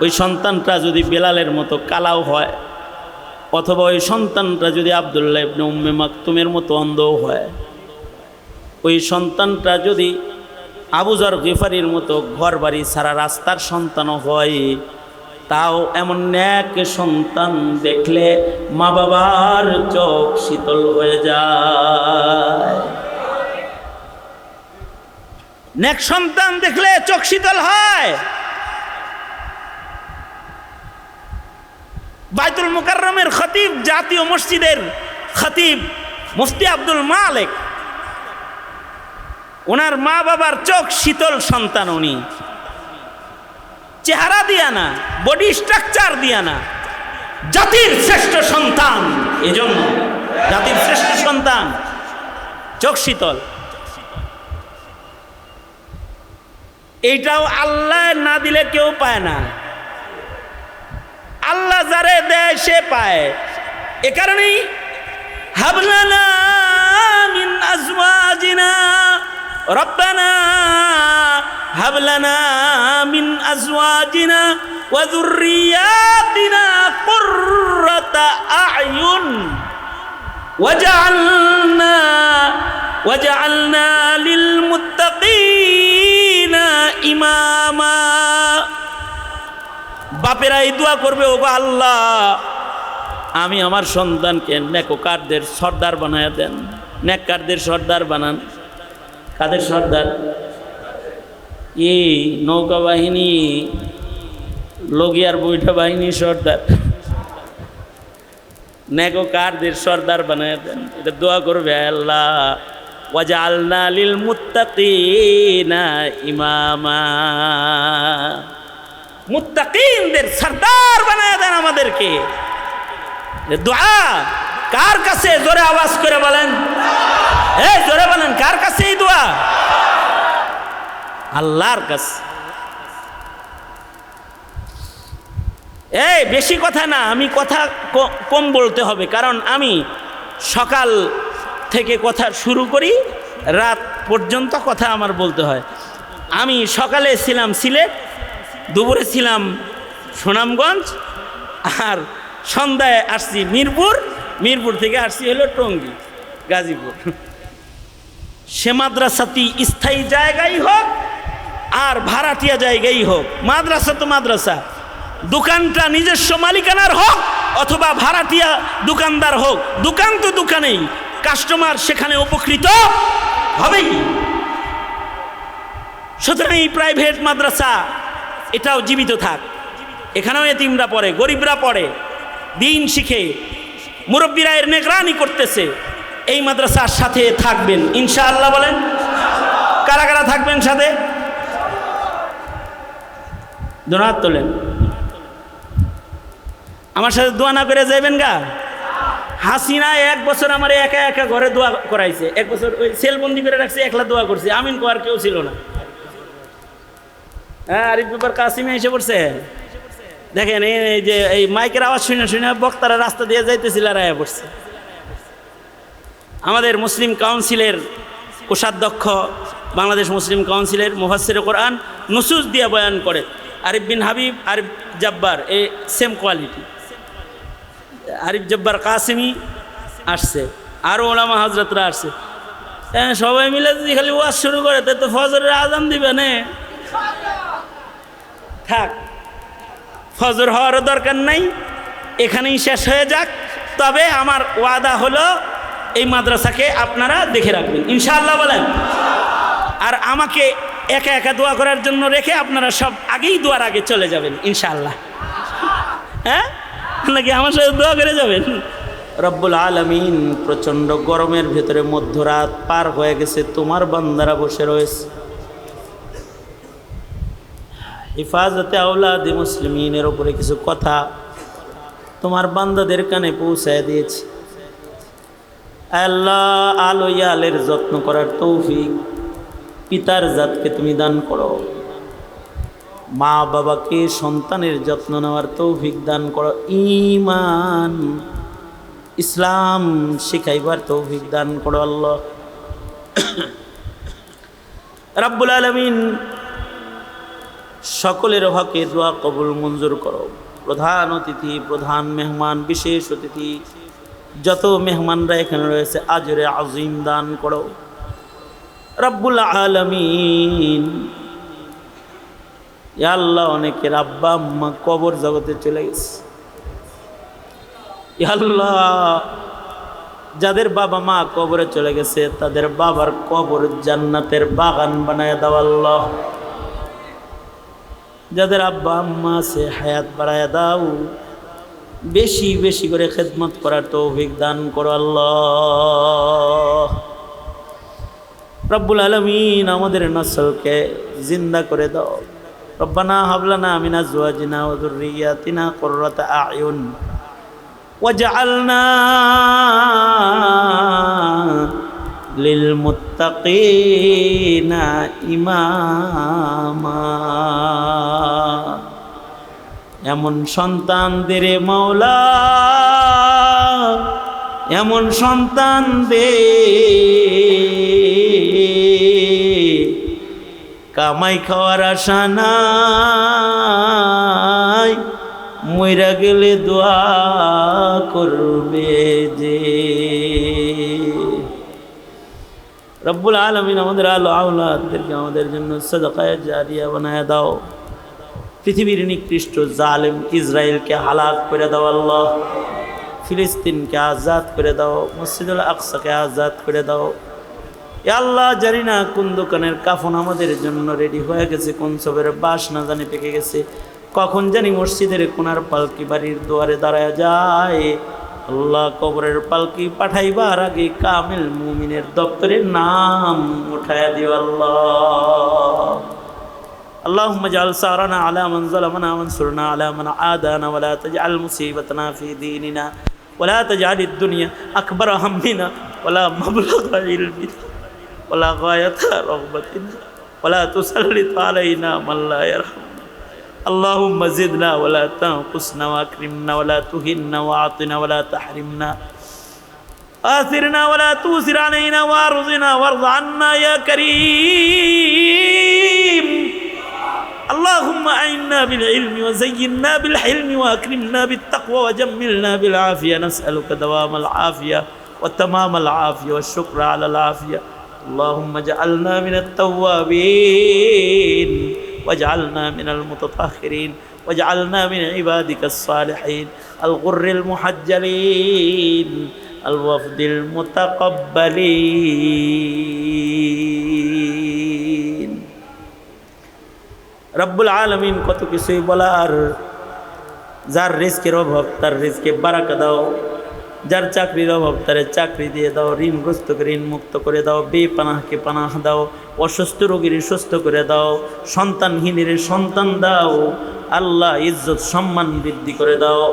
ওই সন্তানটা যদি বেলালের মতো কালাও হয়, অথবা ওই সন্তানটা যদি আব্দুল্লাহ ইবনে উম্মে মাকতুমের মতো অন্ধও হয়, ওই সন্তানটা যদি আবু যর গিফারির মতো ঘর বাড়ি সারা রাস্তার সন্তানও হয়, তাও এমন নেক সন্তান দেখলে মা বাবার চোখ শীতল হয়ে যায়। নেক সন্তান দেখলে চোখ শীতল হয়। বাইতুল মুকাররমের খতিব, জাতীয় মসজিদের খতিব মুফতি আব্দুল মালিক, ওনার মা বাবার চোখ শীতল সন্তান। উনি চেহারা দিয়া না, বডি স্ট্রাকচার দিয়া না, জাতির শ্রেষ্ঠ সন্তান, এজন্য জাতির শ্রেষ্ঠ সন্তান, চোখ শীতল। এইটাও আল্লাহ না দিলে কেউ পায় না, আল্লাহ যারে দেয় সে পায়। এ কারণেই হাবলানা মিন আজওয়াজিনা রব্বানা হাবলানা মিন আজওয়াজিনা ওয়া যুররিয়াতিনা কুররাতা আ'য়ুন ওয়াজআলনা লিল মুত্তাকিনা ইমামা। বাপেরা এই দোয়া করবে, ও আল্লাহ, আমি আমার সন্তানকে নেককারদের সর্দার বানায় দেন। নেককারদের সর্দার বানান। কাদের সর্দার? এই নৌকা বাহিনী, লগিয়ার বৈঠা বাহিনী সর্দার, নেককারদের সর্দার বানায় দেন। এটা দোয়া করবে, আল্লাহ ওয়াজআলনা লিল মুত্তাকিনা ইমামা, মুত্তাকিনদের সর্দার বানায় দেন আমাদেরকে। দোয়া কার কাছে? জোরে আওয়াজ করে বলেন, জোরে বলেন, কার কাছে এই দোয়া? আল্লাহর কাছে। বেশি কথা না, আমি কথা কম বলতে হবে, কারণ আমি সকাল থেকে কথা শুরু করি, রাত পর্যন্ত কথা আমার বলতে হয়। আমি সকালে ছিলাম সিলেট, দুপুরে ছিলাম সুনামগঞ্জ, আর সন্ধ্যায় আসছি মিরপুর, মিরপুর থেকে আসছি হলো টঙ্গী, গাজীপুর। সে মাদ্রাসাটি স্থায়ী জায়গায় হোক আর ভাড়াটিয়া জায়গায় হোক, মাদ্রাসা তো মাদ্রাসা, দোকানটা নিজস্ব মালিকানার হোক অথবা ভাড়াটিয়া দোকানদার হোক, দোকান তো দোকানেই, কাস্টমার সেখানে উপকৃত হবেই। সুতরাং এই প্রাইভেট মাদ্রাসা এটাও জীবিত থাক, এখানেও এতিমরা পড়ে, গরিবরা পড়ে, দিন শিখে, মুরব্বীরা এর নিগরানি করতেছে। এই মাদ্রাসার সাথে থাকবেন ইনশাআল্লাহ, বলেন কারা কারা থাকবেন সাথে? দোনাত তোলেন, আমার সাথে দোয়া না করে যাবেন গা। হাসিনা 1 বছর আমার একা একা ঘরে দোয়া করাইছে, 1 বছর ওই সেলবন্দি করে রাখছে, একলা দোয়া করছে, আমিন কোয়ার কেউ ছিল না। হ্যাঁ, আরিফ ব্যাপার কাসিমে এসে পড়ছে। দেখেন এই যে এই মাইকের আওয়াজ শুনে শুনে বক্তারা রাস্তা দিয়ে যাইতেছিল আর আয়া পড়ছে। আমাদের মুসলিম কাউন্সিলের কোষাধ্যক্ষ, বাংলাদেশ মুসলিম কাউন্সিলের মুফাসসিরে কোরআন নুসুস দিয়ে বয়ান করে আরিফ বিন হাবিব, আরিফ জব্বার, এই সেম কোয়ালিটি। আরিফ জব্বার কাসিমি আসছে, আরও ওলামা হজরতরা আসছে। হ্যাঁ, সবাই মিলে যদি খালি ওয়াজ শুরু করে তো ফজরের আজান দিবে না, থাক, ফজর হওয়ারও দরকার নাই, এখানেই শেষ হয়ে যাক। তবে আমার ওয়াদা হলো এই মাদ্রাসাকে আপনারা দেখে রাখবেন ইনশাআল্লাহ, বলেন। আর আমাকে একা একা দোয়া করার জন্য রেখে আপনারা সব আগেই দোয়ার আগে চলে যাবেন ইনশাআল্লাহ। হ্যাঁ, নাকি আমার সাথে দোয়া করে যাবেন? রব্বুল আলামিন, প্রচণ্ড গরমের ভেতরে মধ্যরাত পার হয়ে গেছে, তোমার বান্দারা বসে রয়েছে। হিফাজতে আওলাদে মুসলিমিনের উপরে কিছু কথা তোমার বান্দাদের কানে পৌঁছায় দিয়েছি। আল্লাহ, আলো ইয়ালের যত্ন করার তৌফিক পিতার জাতকে তুমি দান করো, মা বাবাকে সন্তানের যত্ন নেওয়ার তৌফিক দান করো, ঈমান ইসলাম শিখাইবার তৌফিক দান করো আল্লাহ রাব্বুল আলামিন। সকলের হকে দোয়া কবুল মঞ্জুর করো। প্রধান অতিথি, প্রধান মেহমান, বিশেষ অতিথি, যত মেহমানরা এখানে রয়েছে আজরে আজিম দান করো রব্বুল আলামিন। ইয়া আল্লাহ, অনেকের আব্বা আম্মা কবর জগতে চলে গেছে। ইয়া আল্লাহ, যাদের বাবা মা কবরে চলে গেছে তাদের বাবার কবর জান্নাতের বাগান বানায় দাও আল্লাহ। যাদের আব্বা আম্মা আছে হায়াত বাড়ায় দাও, বেশি বেশি করে খেদমত করার তৌফিক দান করো আল্লাহ রব্বুল আলামিন। আমাদের নসলকে জিন্দা করে দাও। রব্বানা হাবলানা মিন আজওয়াজিনা ওয়া যুররিয়াতিনা কুররাতা আ'য়ুন ওয়াজআলনা লিল মুত্তাকিনা ইমামা। এমন সন্তান দে রে মাওলা, এমন সন্তান দে, কামাই খাওয়ার আশা নাই, মইরা গেলে দোয়া করবে যে। রব্বুল আলামিন, আমাদের আলো আওলাদদেরকে আমাদের জন্য সাদাকায়ে জারিয়া বানায় দাও। পৃথিবীর নিকৃষ্ট জালেম ইসরায়েলকে হালাক করে দাও আল্লাহ। ফিলিস্তিনকে আজাদ করে দাও, মসজিদুল আকসাকে আজাদ করে দাও। এ আল্লাহ, জানি না কোন দোকানের কাফন আমাদের জন্য রেডি হয়ে গেছে, কোন সবের বাস না জানি পেকে গেছে, কখন জানি মসজিদের কোনার পালকি বাড়ির দুয়ারে দাঁড়ায় যায়। আল্লাহ, কবরের পালকি পাঠাইবার আগে কামিল মুমিনের দপ্তরের নাম উঠায়া দিও আল্লাহ। اللهم اجعل ثارنا على من ظلمنا وانصرنا على من عادانا ولا تجعل مصيبتنا في ديننا ولا تجعل الدنيا أكبر همنا ولا مبلغ علمنا ولا غاية رغبتنا ولا تسلط علينا من لا يرحمنا. اللهم زدنا ولا تنقصنا واكرمنا ولا تهنا واعطنا ولا تحرمنا آثرنا ولا تؤثر علينا وارضنا وارض عنا يا كريم اللهم أعنا بالعلم وزينا بالحلم وأكرمنا بالتقوى وجملنا بالعافية نسألك دوام العافية وتمام العافية والشكر على العافية اللهم اجعلنا من التوابين واجعلنا من المتطهرين واجعلنا من عبادك الصالحين الغر المحجلين الوفد المتقبلين রব্বুল আলামিন কত কিছুই বলার যার রিজকের অভাব তার রিজকে বারাকা দাও যার চাকরির অভাব তার চাকরি দিয়ে দাও ঋণগ্রস্তকে ঋণ মুক্ত করে দাও বেপানাহকে পানাহ দাও অসুস্থ রোগীর সুস্থ করে দাও সন্তানহীনের সন্তান দাও আল্লাহ ইজ্জত সম্মান বৃদ্ধি করে দাও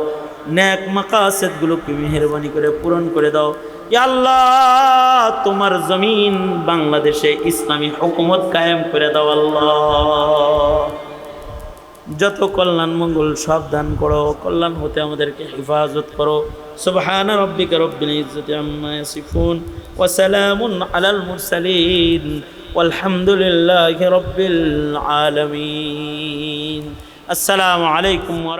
নেক মাকাসেদগুলোকে মেহেরবানি করে পূরণ করে দাও ইয়া আল্লাহ তোমার জমিন বাংলাদেশে ইসলামী হুকুমত কায়েম করে দাও আল্লাহ যত কল্যাণ মঙ্গল সব দান করো কল্যাণ হতে আমাদেরকে হেফাজত করো সুবহান রাব্বিকা রব্বিল ইজ্জাতি আম্মা ইয়াসিফুন ওয়া সালামুন আলাল মুরসালিন ওয়ালহামদুলিল্লাহি রব্বিল আলামিন আসসালামু আলাইকুম ওয়া